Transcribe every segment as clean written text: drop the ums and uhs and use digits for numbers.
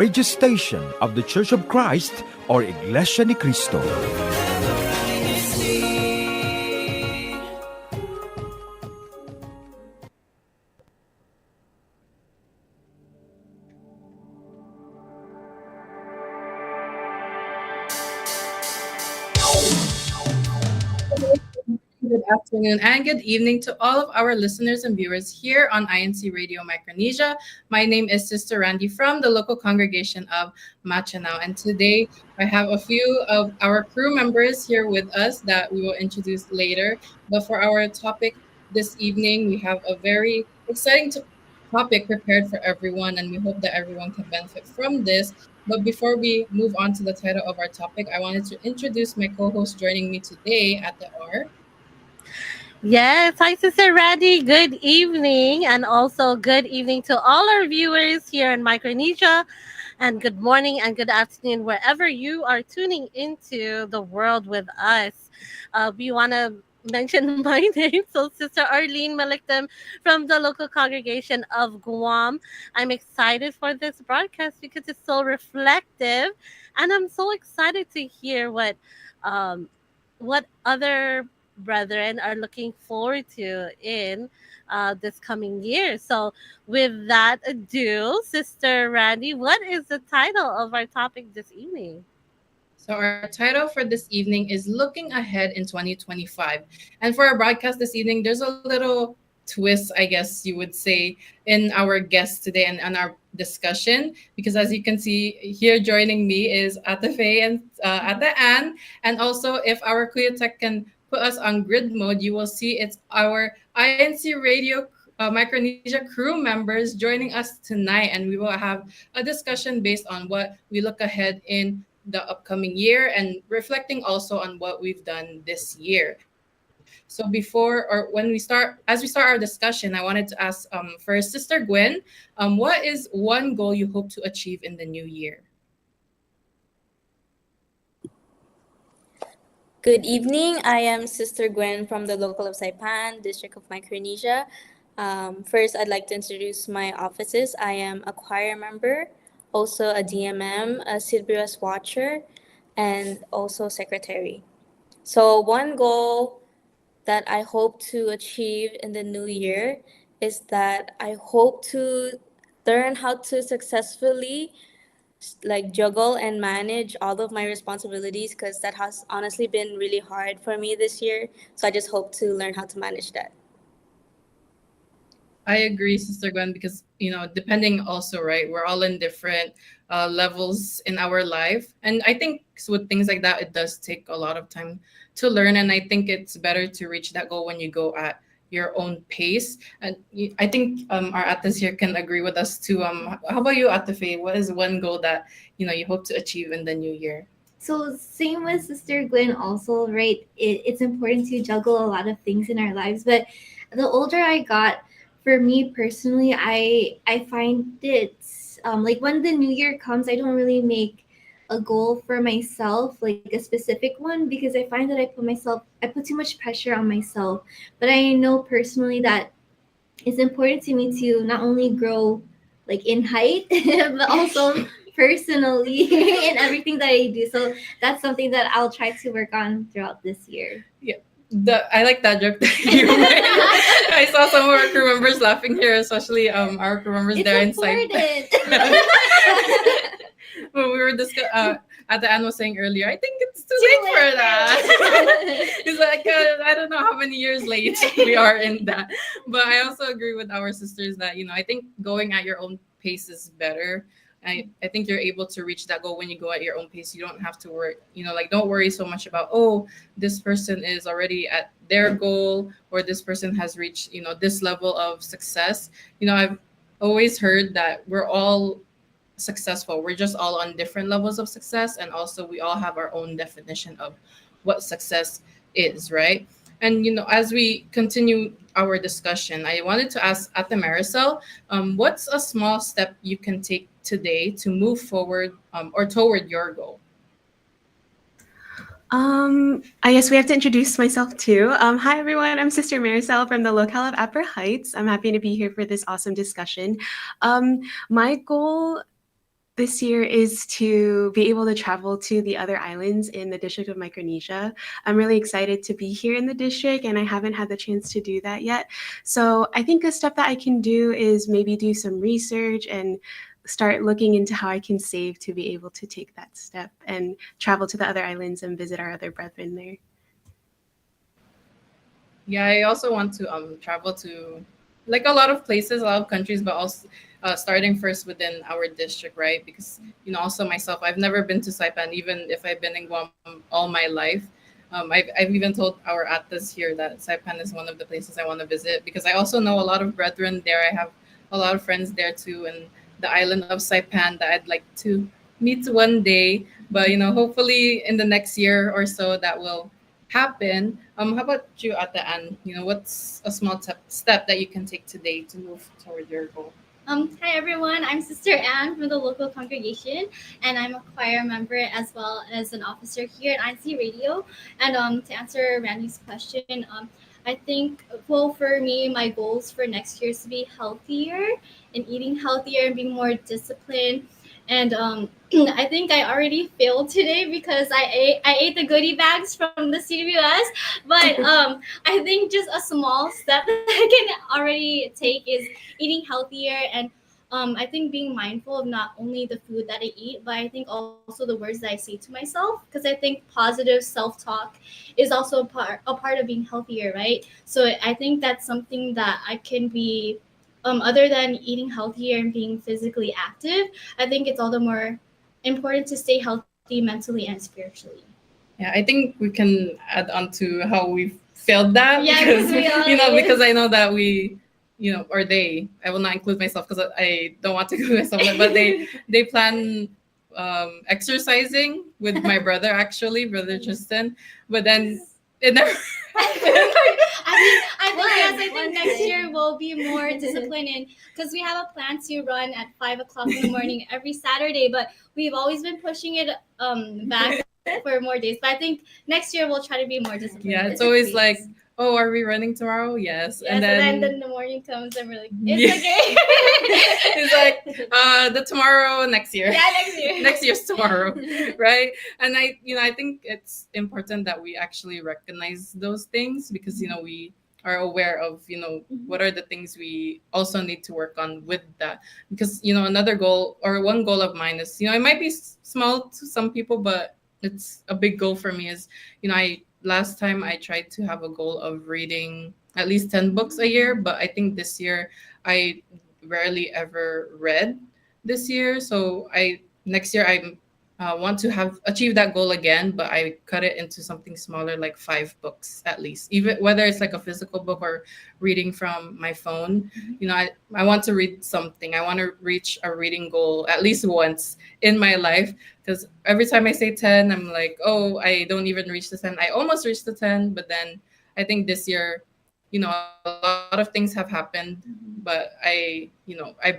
radio station of the Church of Christ or Iglesianicristo. Good afternoon and good evening to all of our listeners and viewers here on INCRadio Micronesia. My name is Sister Randy from the local congregation of Machanao, and today I have a few of our crew members here with us that we will introduce later. But for our topic this evening, we have a very exciting topic prepared for everyone, and we hope that everyone can benefit from this. But before we move on to the title of our topic, I wanted to introduce my co-host joining me today at the R. Yes, hi Sister Randy. Good evening, and also good evening to all our viewers here in Micronesia, and good morning and good afternoon wherever you are tuning into the world with us. We want to mention my name, so Sister Arlene Malikdem from the local congregation of Guam. I'm excited for this broadcast because it's so reflective, and I'm so excited to hear um, what other brethren are looking forward to in this coming year. So, with that ado, Sister Randy, what is the title of our topic this evening? So our title for this evening is Looking Ahead in 2025. And for our broadcast this evening, there's a little twist, I guess you would say, in our guest today and on our discussion. Because as you can see here joining me is Ate Faye and Ate Ann. And also if our Kuya Tech can put us on grid mode, you will see it's our INC Radio Micronesia crew members joining us tonight, and we will have a discussion based on what we look ahead in the upcoming year and reflecting also on what we've done this year. So before or when we start, as we start our discussion, I wanted to ask first, Sister Gwen, what is one goal you hope to achieve in the new year? Good evening. I am Sister Gwen from the local of Saipan, District of Micronesia. First, I'd like to introduce my offices. I am a choir member, also a DMM, a Silvius Watcher, and also secretary. So one goal that I hope to achieve in the new year is that I hope to learn how to successfully juggle and manage all of my responsibilities, because that has honestly been really hard for me this year. So I just hope to learn how to manage that. I agree, Sister Gwen, because depending also, right, we're all in different levels in our life, and I think with things like that, it does take a lot of time to learn, and I think it's better to reach that goal when you go at your own pace. And I think our ates here can agree with us too. How about you, Ate Faye? What is one goal that you hope to achieve in the new year? So same with Sister Gwen also, right? It's important to juggle a lot of things in our lives. But the older I got, for me personally, I find it's like when the new year comes, I don't really make a goal for myself, like a specific one, because I find that I put too much pressure on myself. But I know personally that it's important to me to not only grow like in height, but also personally in everything that I do. So that's something that I'll try to work on throughout this year. Yeah. I like that joke that you made. I saw some of our crew members laughing here, especially our crew members It's there important. inside. When we were at the end was saying earlier, I think it's too late for that. It's like I don't know how many years late we are in that. But I also agree with our sisters that I think going at your own pace is better. I think you're able to reach that goal when you go at your own pace. You don't have to worry, don't worry so much about, oh, this person is already at their goal, or this person has reached, this level of success. I've always heard that we're all successful. We're just all on different levels of success. And also we all have our own definition of what success is, right? And, as we continue our discussion, I wanted to ask Ate Maricel, what's a small step you can take today to move forward or toward your goal? I guess we have to introduce myself too. Hi, everyone. I'm Sister Maricel from the locale of Upper Heights. I'm happy to be here for this awesome discussion. My goal this year is to be able to travel to the other islands in the District of Micronesia. I'm really excited to be here in the district, and I haven't had the chance to do that yet. So I think a step that I can do is maybe do some research and start looking into how I can save to be able to take that step and travel to the other islands and visit our other brethren there. Yeah, I also want to travel to like a lot of places, a lot of countries, but also starting first within our district, right? Because also myself, I've never been to Saipan, even if I've been in Guam all my life. I've even told our atas here that Saipan is one of the places I want to visit because I also know a lot of brethren there. I have a lot of friends there too, and the island of Saipan that I'd like to meet one day. But hopefully in the next year or so that will happen. How about you, Ate Ann? What's a small step that you can take today to move toward your goal? Hi everyone, I'm Sister Anne from the local congregation, and I'm a choir member as well as an officer here at INCRadio. And to answer Randy's question, I think, well, for me, my goals for next year is to be healthier and eating healthier and being more disciplined. And I think I already failed today because I ate the goodie bags from the CWS. But I think just a small step that I can already take is eating healthier, and I think being mindful of not only the food that I eat, but I think also the words that I say to myself, because I think positive self-talk is also a part of being healthier, right? So I think that's something that I can be, other than eating healthier and being physically active, I think it's all the more important to stay healthy mentally and spiritually. Yeah, I think we can add on to how we failed that Yeah, because we all because I know that we or they, I will not include myself because I don't want to include myself, but they plan exercising with my brother, actually, brother Tristan, but then it never happened. I think next year we'll be more disciplined in, because we have a plan to run at 5 o'clock in the morning every Saturday, but we've always been pushing it back for more days. But I think next year we'll try to be more disciplined. Yeah, it's always like, oh, are we running tomorrow? Yes. Yes, and then the morning comes and we're like, Yeah. it's okay. it's like the tomorrow next year. Yeah, next year. Next year's tomorrow, right? And I think it's important that we actually recognize those things because we are aware of what are the things we also need to work on with that, because another goal or one goal of mine is it might be small to some people, but it's a big goal for me is I last time I tried to have a goal of reading at least 10 books a year, but I think this year I rarely ever read this year. So next year I want to have achieve that goal again, but I cut it into something smaller, like 5 books at least, even whether it's like a physical book or reading from my phone. I want to read something. I want to reach a reading goal at least once in my life, because every time I say 10, I'm like, oh, I don't even reach the 10. I almost reached the 10, but then I think this year a lot of things have happened, but I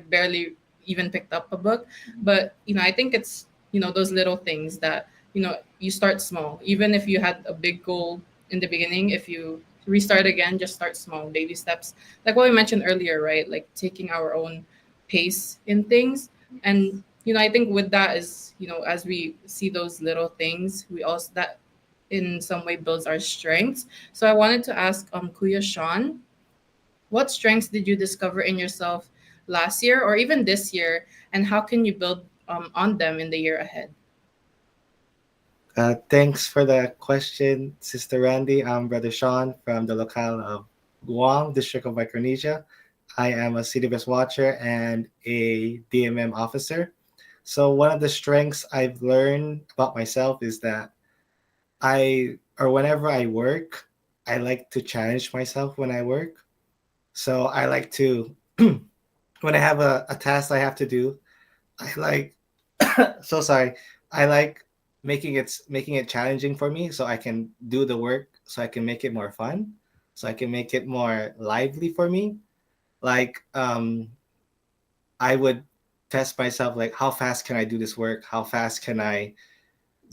barely even picked up a book. But I think it's those little things that you start small, even if you had a big goal in the beginning. If you restart again, just start small, baby steps, like what we mentioned earlier, right? Like taking our own pace in things. And I think with that is as we see those little things, we also that in some way builds our strengths. So I wanted to ask Kuya Sean, what strengths did you discover in yourself last year or even this year, and how can you build on them in the year ahead? Thanks for the question, Sister Randy. I'm Brother Sean from the locale of Guam, District of Micronesia. I am a CDBS watcher and a DMM officer. So one of the strengths I've learned about myself is that whenever I work, I like to challenge myself when I work. So I like to, when I have a task I have to do, I like, so sorry, I like making it challenging for me so I can do the work, so I can make it more fun, so I can make it more lively for me. Like, I would test myself, like, how fast can I do this work? How fast can I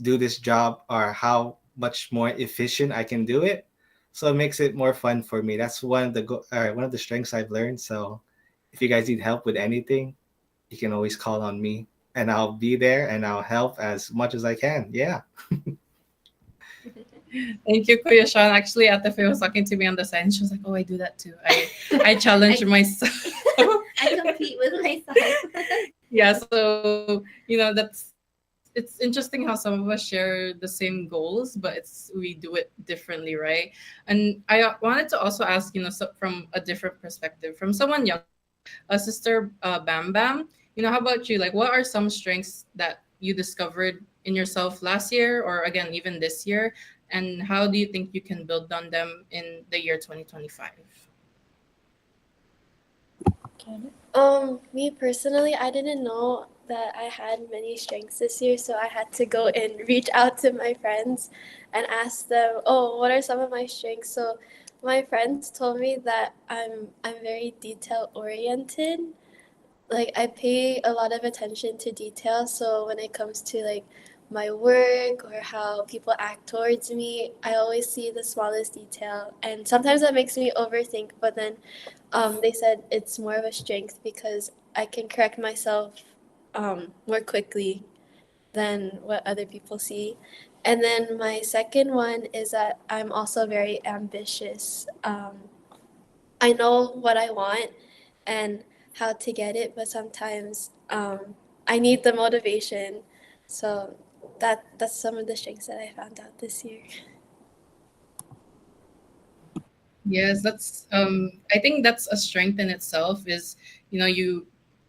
do this job? Or how much more efficient I can do it? So it makes it more fun for me. That's one of the strengths I've learned. So if you guys need help with anything, you can always call on me. and I'll be there and I'll help as much as I can. Yeah. Thank you, Kuya Sean. Actually, Ate Faye was talking to me on the side, and she was like, "Oh, I do that too. I challenge myself." I compete with myself. Yeah, so it's interesting how some of us share the same goals, but we do it differently, right? And I wanted to also ask, from a different perspective, from someone young, sister Bam Bam. How about you? Like, what are some strengths that you discovered in yourself last year, or again even this year, and how do you think you can build on them in the year 2025? Me personally, I didn't know that I had many strengths this year, so I had to go and reach out to my friends and ask them, "Oh, what are some of my strengths?" So my friends told me that I'm very detail oriented. Like I pay a lot of attention to detail, so when it comes to like my work or how people act towards me, I always see the smallest detail, and sometimes that makes me overthink, but then they said it's more of a strength because I can correct myself more quickly than what other people see. And then my second one is that I'm also very ambitious. I know what I want and how to get it, but sometimes I need the motivation. So that's some of the strengths that I found out this year. Yes, that's I think that's a strength in itself is,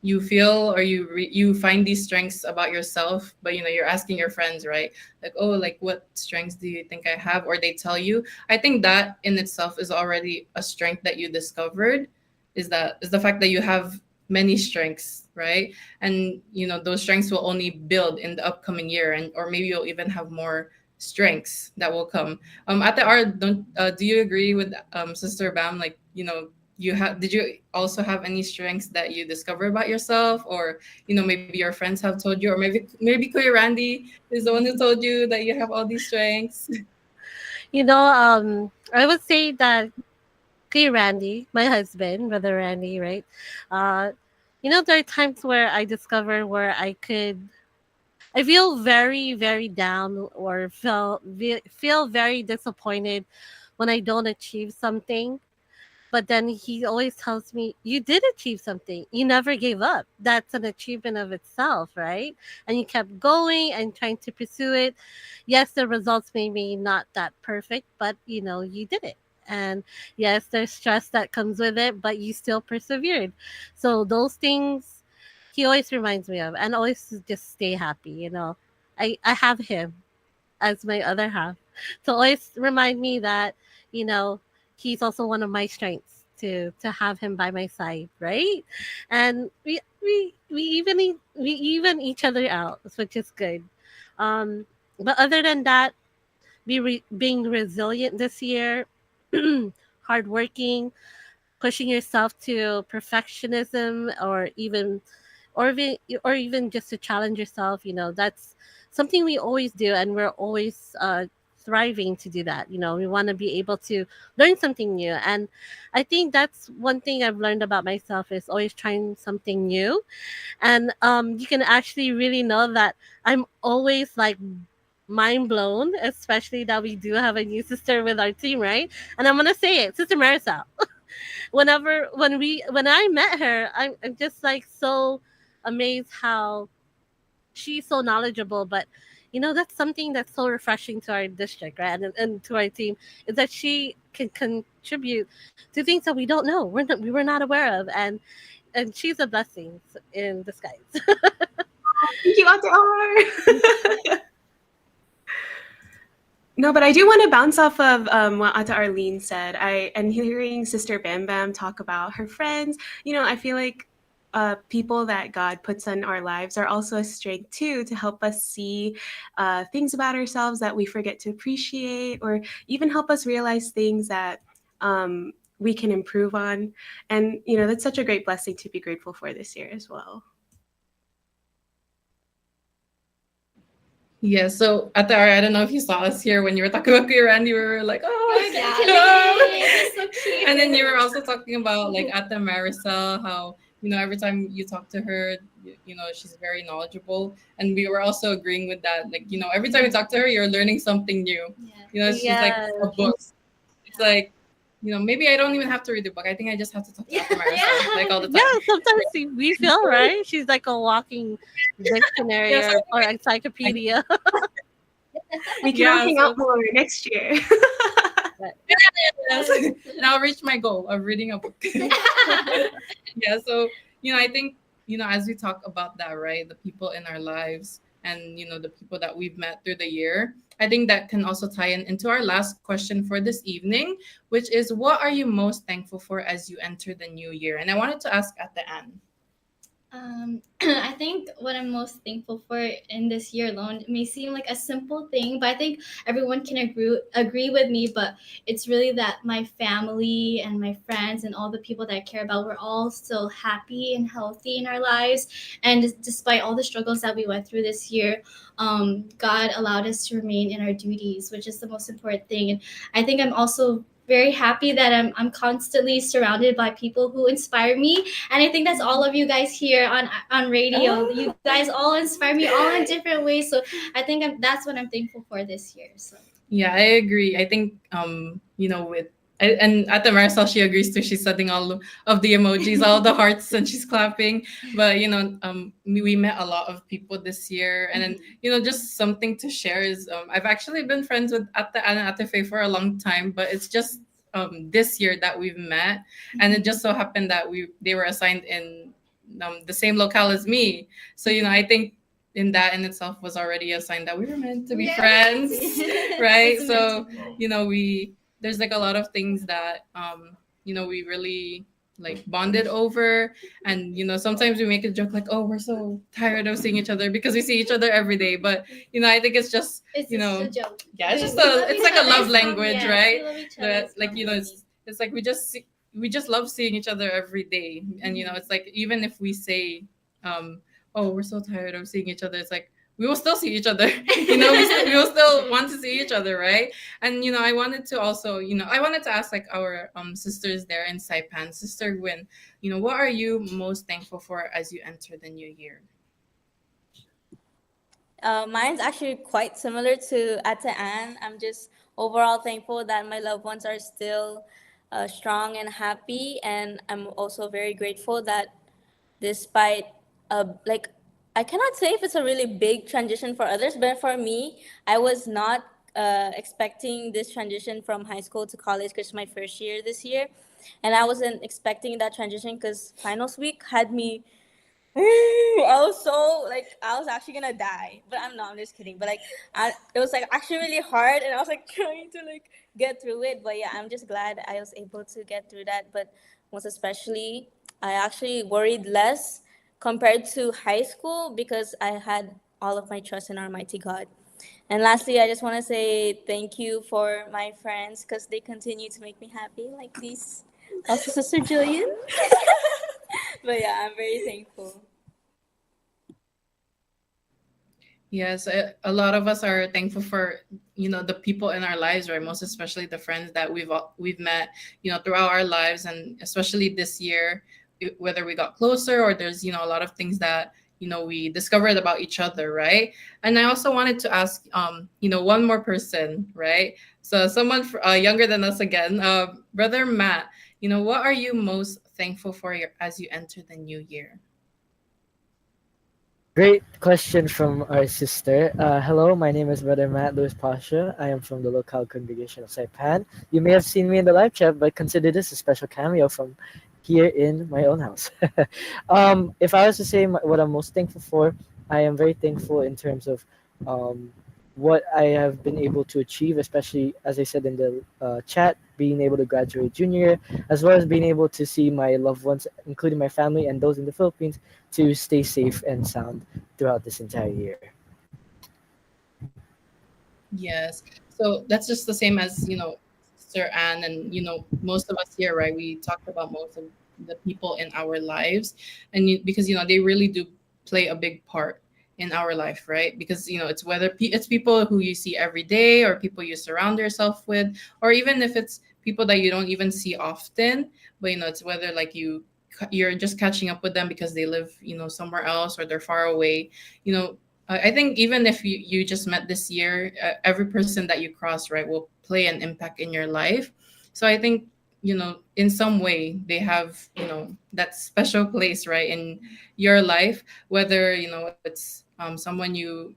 you feel or you find these strengths about yourself, but you're asking your friends, right? Like, oh, like what strengths do you think I have? Or they tell you. I think that in itself is already a strength that you discovered, is the fact that you have many strengths, right? And those strengths will only build in the upcoming year, and or maybe you'll even have more strengths that will come. Ate R, don't do you agree with Sister Bam? Like, did you also have any strengths that you discover about yourself, or maybe your friends have told you, or maybe Kuya Randy is the one who told you that you have all these strengths? I would say that Kuya Randy, my husband, brother Randy, right? Uh, there are times where I discover where I feel very, very down or feel very disappointed when I don't achieve something. But then he always tells me, "You did achieve something. You never gave up. That's an achievement of itself, right? And you kept going and trying to pursue it. Yes, the results may be not that perfect, but you did it. And yes, there's stress that comes with it, but you still persevered. So those things he always reminds me of, and always to just stay happy. I have him as my other half. So always remind me that, you know, he's also one of my strengths to have him by my side, right? And we even each other out, which is good. Um, but other than that, being resilient this year, hardworking, pushing yourself to perfectionism, or even just to challenge yourself, that's something we always do, and we're always thriving to do that. We want to be able to learn something new, and I think that's one thing I've learned about myself is always trying something new. And you can actually really know that I'm always like mind blown, especially that we do have a new sister with our team, right? And I'm gonna say it, Sister Marisol. When I met her, I'm just like so amazed how she's so knowledgeable. But that's something that's so refreshing to our district, right? And to our team, is that she can contribute to things that we don't know, we were not aware of, and she's a blessing in disguise. Thank you, Ate R. No, but I do want to bounce off of what Ate Arlene said. And hearing Sister Bam Bam talk about her friends, I feel like people that God puts in our lives are also a strength too, to help us see things about ourselves that we forget to appreciate, or even help us realize things that we can improve on. And that's such a great blessing to be grateful for this year as well. Yeah, so at the I don't know if you saw us here when you were talking about Kuya Randy, we were like, oh, Yeah, yeah. it's so cute. And then you were also talking about like Ate Marisol, how every time you talk to her, she's very knowledgeable, and we were also agreeing with that. Like, every time you talk to her, you're learning something new. She's like Yes. a book. It's like, maybe I don't even have to read the book. I think I just have to talk to Ate Marisol, like all the time. Yeah, sometimes we feel right. She's like a walking dictionary Yes, or encyclopedia. We can all Yeah, hang so out more next year. yes. And I'll reach my goal of reading a book. Yeah, so I think as we talk about that, right, the people in our lives and the people that we've met through the year, I think that can also tie into our last question for this evening, which is, what are you most thankful for as you enter the new year? And I wanted to ask at the end. I think what I'm most thankful for in this year alone, it may seem like a simple thing, but I think everyone can agree with me. But it's really that my family and my friends and all the people that I care about, we're all still happy and healthy in our lives. And despite all the struggles that we went through this year, God allowed us to remain in our duties, which is the most important thing. And I think I'm also very happy that I'm constantly surrounded by people who inspire me, and I think that's all of you guys here on radio. You guys all inspire me all in different ways, so I think that's what I'm thankful for this year. So Yeah, I agree. I think with and at the Marisol, she agrees too. She's setting all of the emojis, all the hearts, and she's clapping. But we met a lot of people this year, and then just something to share is I've actually been friends with Ate Ann and Ate Faye for a long time, but it's just this year that we've met, and it just so happened that they were assigned in the same locale as me. So I think in that in itself was already a sign that we were meant to be friends, right? It's So meant to there's like a lot of things that we really like bonded over, and sometimes we make a joke like, oh, we're so tired of seeing each other because we see each other every day, but I think it's just it's just a joke. yeah, it's just love it's each like a other. love It's language, yes, right? we love each That, other. like it's like we just love seeing each other every day, and it's like even if we say oh, we're so tired of seeing each other, it's like we will still see each other. We will still want to see each other, right? And I wanted to also I wanted to ask like our sisters there in Saipan, Sister Gwen, what are you most thankful for as you enter the new year? Mine's actually quite similar to Ate Ann. I'm just overall thankful that my loved ones are still strong and happy, and I'm also very grateful that despite like I cannot say if it's a really big transition for others, but for me, I was not expecting this transition from high school to college because it's my first year this year, and I wasn't expecting that transition because finals week had me. I was so like I was actually gonna die, but I'm not. I'm just kidding. But like, it was like actually really hard, and I was like trying to like get through it. But yeah, I'm just glad I was able to get through that. But most especially, I actually worried less compared to high school because I had all of my trust in Almighty God. And lastly, I just want to say thank you for my friends because they continue to make me happy, like these, also Sister Jillian. But yeah, I'm very thankful. Yes, a lot of us are thankful for the people in our lives, right? Most especially the friends that we've met throughout our lives, and especially this year, whether we got closer or there's a lot of things that we discovered about each other, right? And I also wanted to ask one more person, right? So someone younger than us again, Brother Matt. What are you most thankful for as you enter the new year? Great question from our sister. Hello, my name is Brother Matt Louis Pasha. I am from the local congregation of Saipan. You may have seen me in the live chat, but consider this a special cameo from here in my own house. If I was to say what I'm most thankful for, I am very thankful in terms of um, what I have been able to achieve, especially as I said in the chat, being able to graduate junior year, as well as being able to see my loved ones, including my family and those in the Philippines, to stay safe and sound throughout this entire year. Yes. So that's just the same as, Sister Anne and, most of us here, right? We talked about most of the people in our lives, and because, they really do play a big part in our life, right? Because, it's whether it's people who you see every day or people you surround yourself with, or even if it's people that you don't even see often, but, it's whether like you you're just catching up with them because they live, somewhere else or they're far away. I think even if you just met this year, every person that you cross, right, will play an impact in your life. So I think, in some way they have, that special place, right, in your life, whether, it's someone you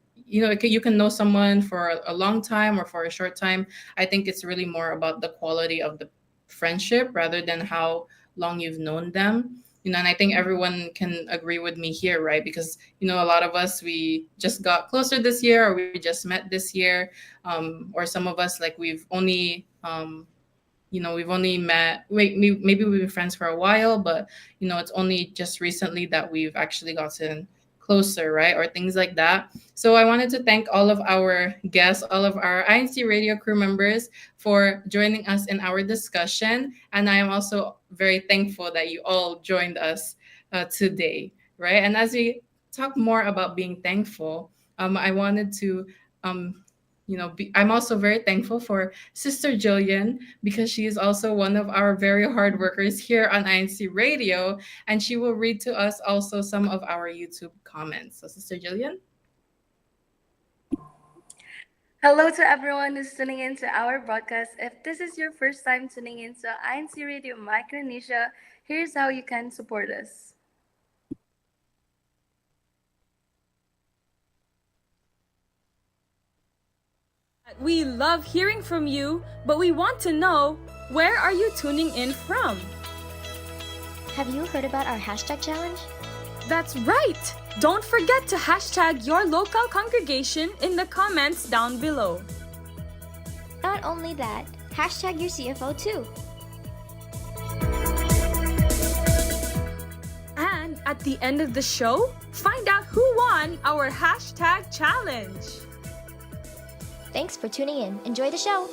can know someone for a long time or for a short time. I think it's really more about the quality of the friendship rather than how long you've known them. And I think everyone can agree with me here, right? Because a lot of us, we just got closer this year, or we just met this year, or some of us, like, we've only met, wait, maybe we've been friends for a while, but it's only just recently that we've actually gotten closer, right? Or things like that. So I wanted to thank all of our guests, all of our INC radio crew members for joining us in our discussion. And I am also very thankful that you all joined us today, right? And as we talk more about being thankful, I wanted to I'm also very thankful for Sister Jillian, because she is also one of our very hard workers here on INC Radio, and she will read to us also some of our YouTube comments. So, Sister Jillian? Hello to everyone who's tuning into our broadcast. If this is your first time tuning into INC Radio Micronesia, here's how you can support us. We love hearing from you, but we want to know, where are you tuning in from? Have you heard about our hashtag challenge? That's right! Don't forget to hashtag your local congregation in the comments down below. Not only that, hashtag your CFO too. And at the end of the show, find out who won our hashtag challenge. Thanks for tuning in. Enjoy the show.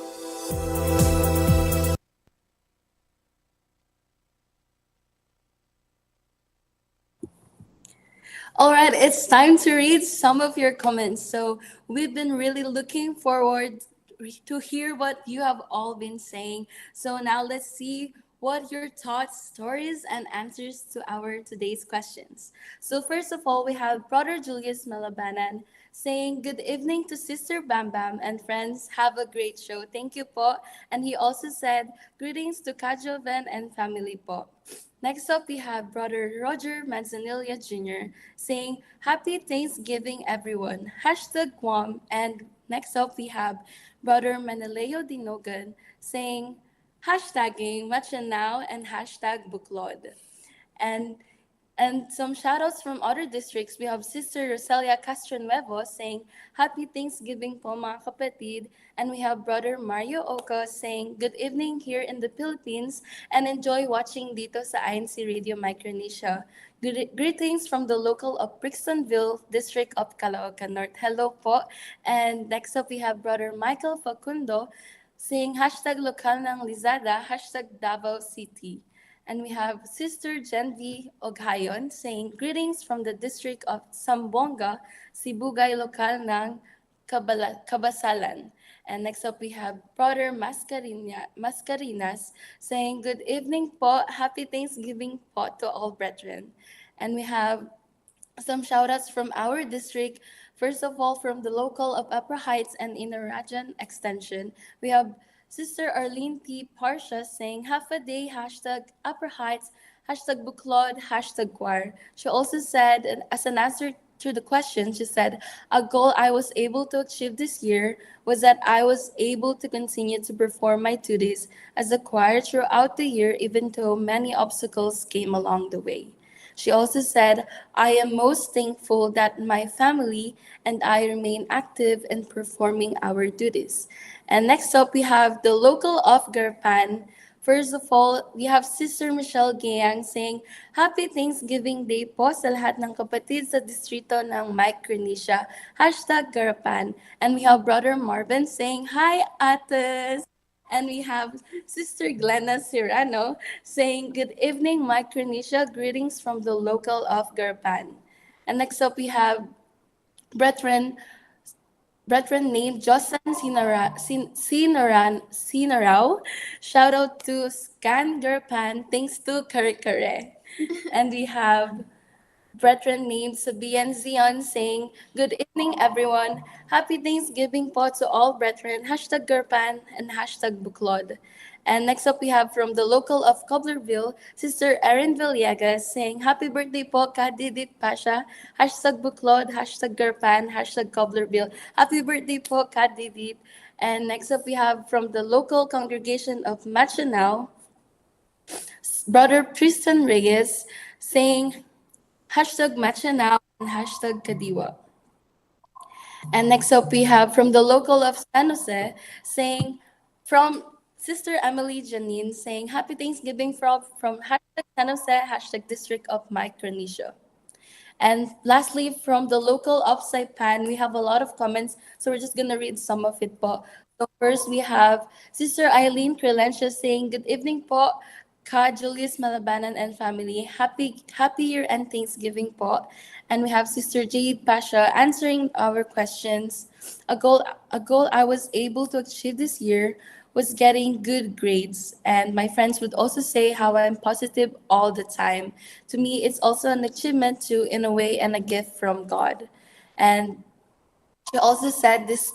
All right, it's time to read some of your comments. So we've been really looking forward to hear what you have all been saying. So now let's see what your thoughts, stories, and answers to our today's questions. So first of all, we have Brother Julius Malabanan saying, good evening to Sister Bam Bam and friends. Have a great show. Thank you po. And he also said, greetings to Kajoven and family po. Next up, we have Brother Roger Manzanilla Jr. saying, happy Thanksgiving, everyone. Hashtag Guam. And next up, we have Brother Manaleo Dinogan saying, hashtagging Matcha Now and hashtag Buklod. And some shoutouts from other districts. We have Sister Roselia Castronuevo saying, happy Thanksgiving po mga kapatid. And we have Brother Mario Oca saying, good evening here in the Philippines and enjoy watching dito sa INC Radio Micronesia. Greetings from the local of Brixtonville, District of Caloocan North. Hello po. And next up we have Brother Michael Facundo saying, hashtag lokal ng Lizada, hashtag Davao City. And we have Sister Genvi Oghayon saying, greetings from the district of Sambonga, Sibugay lokal ng Kabasalan. And next up we have Brother Mascarinas saying, good evening po, happy Thanksgiving po to all brethren. And we have some shoutouts from our district. First of all, from the local of Upper Heights and INCRadio Extension, we have Sister Arlene T. Parsha saying, half a day, hashtag Upper Heights, hashtag Buklod, hashtag Choir. She also said, and as an answer to the question, she said, a goal I was able to achieve this year was that I was able to continue to perform my duties as a choir throughout the year, even though many obstacles came along the way. She also said, I am most thankful that my family and I remain active in performing our duties. And next up, we have the local of Garpan. First of all, we have Sister Michelle Gayang saying, happy Thanksgiving Day po sa lahat ng kapatid sa distrito ng Micronesia. Hashtag Garapan. And we have Brother Marvin saying, hi, Ates. And we have Sister Glenna Serrano saying, good evening, Micronesia. Greetings from the local of Garpan. And next up, we have brethren named Josan Sinarao. Shout out to Scan Garpan. Thanks to Kare Kare. And we have brethren named Sabian Zion saying, "Good evening, everyone. Happy Thanksgiving po to all brethren. Hashtag Gerpan and hashtag Buklod." And next up, we have from the local of Cobblerville, Sister Erin Villegas saying, "Happy birthday po, Kadidit Pasha. Hashtag Buklod, hashtag Gerpan, hashtag Cobblerville. Happy birthday po, Kadidit." And next up, we have from the local congregation of Machanao, Brother Tristan Reyes saying, hashtag Matcha Now and hashtag Kadiwa. And next up, we have from the local of San Jose saying, from Sister Emily Janine saying, Happy Thanksgiving from hashtag San Jose, hashtag District of Micronesia. And lastly, from the local offsite pan, we have a lot of comments, so we're just gonna read some of it po. So first, we have Sister Eileen Crelentia saying, "Good evening po, Ka Julius Malabanan and family. Happy year and Thanksgiving po." And we have Sister Jade Pasha answering our questions. A goal I was able to achieve this year was getting good grades, and my friends would also say how I'm positive all the time. To me, it's also an achievement too, in a way, and a gift from God. And she also said this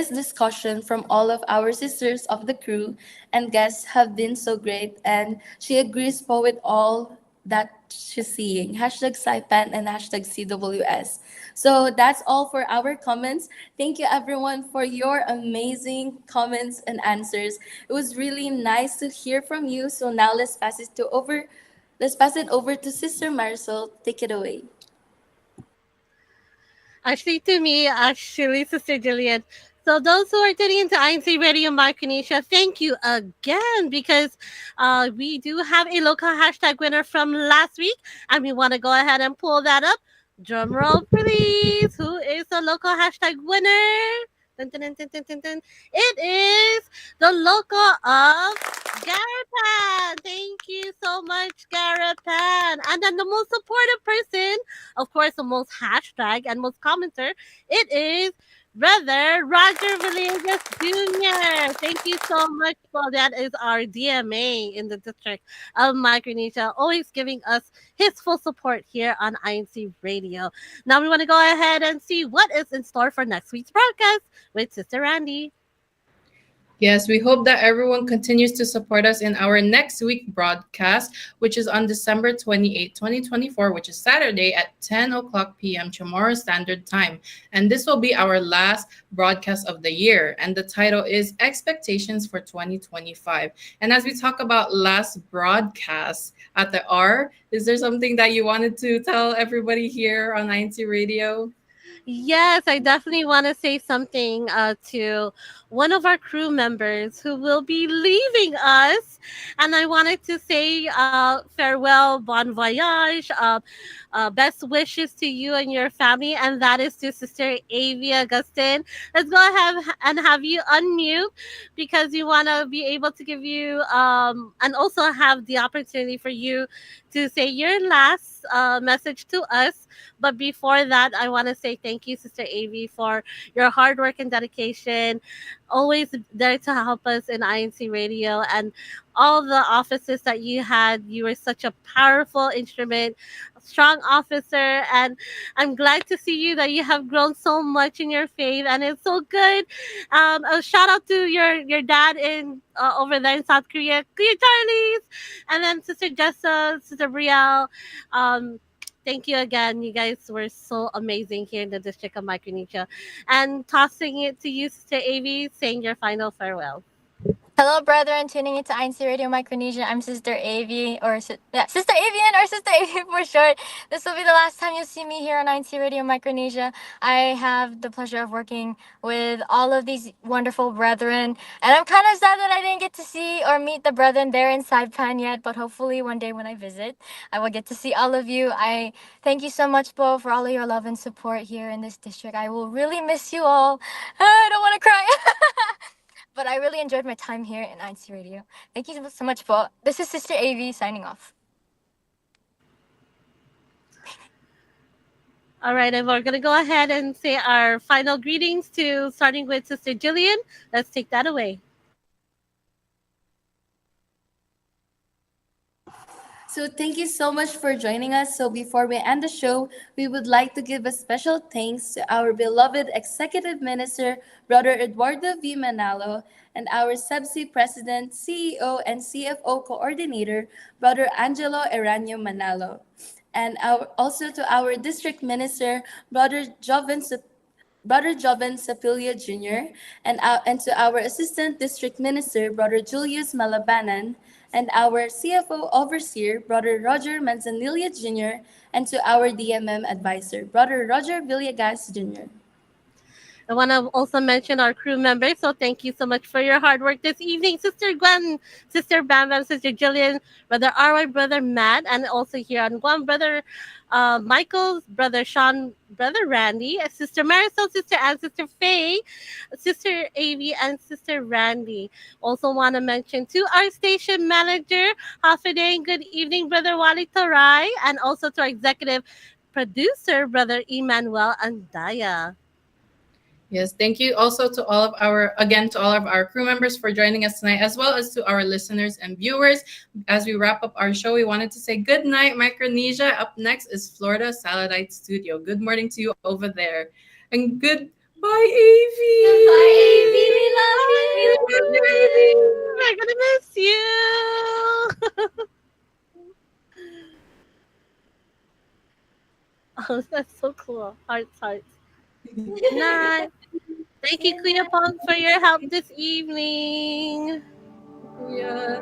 discussion from all of our sisters of the crew and guests have been so great, and she agrees po with all that she's seeing. Hashtag Saipan and hashtag CWS. So that's all for our comments. Thank you everyone for your amazing comments and answers. It was really nice to hear from you. So now let's pass it over to Sister Marisol. Take it away. Actually, to me, Sister Jillian. So those who are tuning into INC Radio Micronesia, thank you again because we do have a local hashtag winner from last week, and we want to go ahead and pull that up. Drum roll, please. Who is the local hashtag winner? Dun, dun, dun, dun, dun, dun, dun. It is the local of Garapan. Thank you so much, Garapan. And then the most supportive person, of course, the most hashtag and most commenter, it is Brother Roger Villegas Jr. Thank you so much. Well, that is our DMA in the District of Micronesia, always giving us his full support here on INC Radio. Now we want to go ahead and see what is in store for next week's broadcast with Sister Randy. Yes, we hope that everyone continues to support us in our next week broadcast, which is on December 28, 2024, which is Saturday at 10 o'clock p.m. Chamorro Standard Time. And this will be our last broadcast of the year. And the title is Expectations for 2025. And as we talk about last broadcast at the R, is there something that you wanted to tell everybody here on INC Radio? Yes, I definitely want to say something to one of our crew members who will be leaving us. And I wanted to say farewell, bon voyage, best wishes to you and your family. And that is to Sister Avi Augustine. Let's go ahead and have you unmute because we want to be able to give you and also have the opportunity for you to say your last message to us. But before that, I want to say thank you, Sister Avi, for your hard work and dedication. Always there to help us in INC Radio and all the offices that you had. You were such a powerful instrument, strong officer, and I'm glad to see you that you have grown so much in your faith, and it's so good. A shout out to your dad in over there in South Korea, Kuya Charlie's, and then Sister Jessa, Sister Brielle. Thank you again. You guys were so amazing here in the District of Micronesia. And tossing it to you, Sister Avi, saying your final farewell. Hello, brethren, tuning into INC Radio Micronesia. I'm Sister Avi, Sister Avian, or Sister Avi for short. This will be the last time you'll see me here on INC Radio Micronesia. I have the pleasure of working with all of these wonderful brethren, and I'm kind of sad that I didn't get to see or meet the brethren there in Saipan yet, but hopefully one day when I visit, I will get to see all of you. I thank you so much, Bo, for all of your love and support here in this district. I will really miss you all. I don't want to cry. But I really enjoyed my time here in INC Radio. Thank you so much, Paul. This is Sister Avi signing off. All right, and we're going to go ahead and say our final greetings to starting with Sister Jillian. Let's take that away. So thank you so much for joining us. So before we end the show, we would like to give a special thanks to our beloved Executive Minister, Brother Eduardo V. Manalo, and our SEBSI President, CEO, and CFO Coordinator, Brother Angelo Eranio Manalo. And also to our District Minister, Brother Joven Sapilio Jr., and to our Assistant District Minister, Brother Julius Malabanan, and our CFO Overseer, Brother Roger Manzanilla Jr., and to our DMM Advisor, Brother Roger Villegas Jr. I want to also mention our crew members. So thank you so much for your hard work this evening. Sister Gwen, Sister Bam Bam, Sister Jillian, Brother R.Y., Brother Matt, and also here on Guam, Brother Michael, Brother Sean, Brother Randy, Sister Marisol, Sister Anne, Sister Faye, Sister Avi, and Sister Randy. Also want to mention to our station manager, Hafideh, good evening, Brother Wali Tarai, and also to our executive producer, Brother Emmanuel Andaya. Yes, thank you also to all of our crew members for joining us tonight, as well as to our listeners and viewers. As we wrap up our show, we wanted to say good night, Micronesia. Up next is Florida Saladite Studio. Good morning to you over there. And goodbye, Avi. Goodbye, Avi. We love you. We're gonna miss you. Oh, that's so cool. Hearts, hearts. Good night. Thank you, Kuya Pong, for your help this evening. Yeah.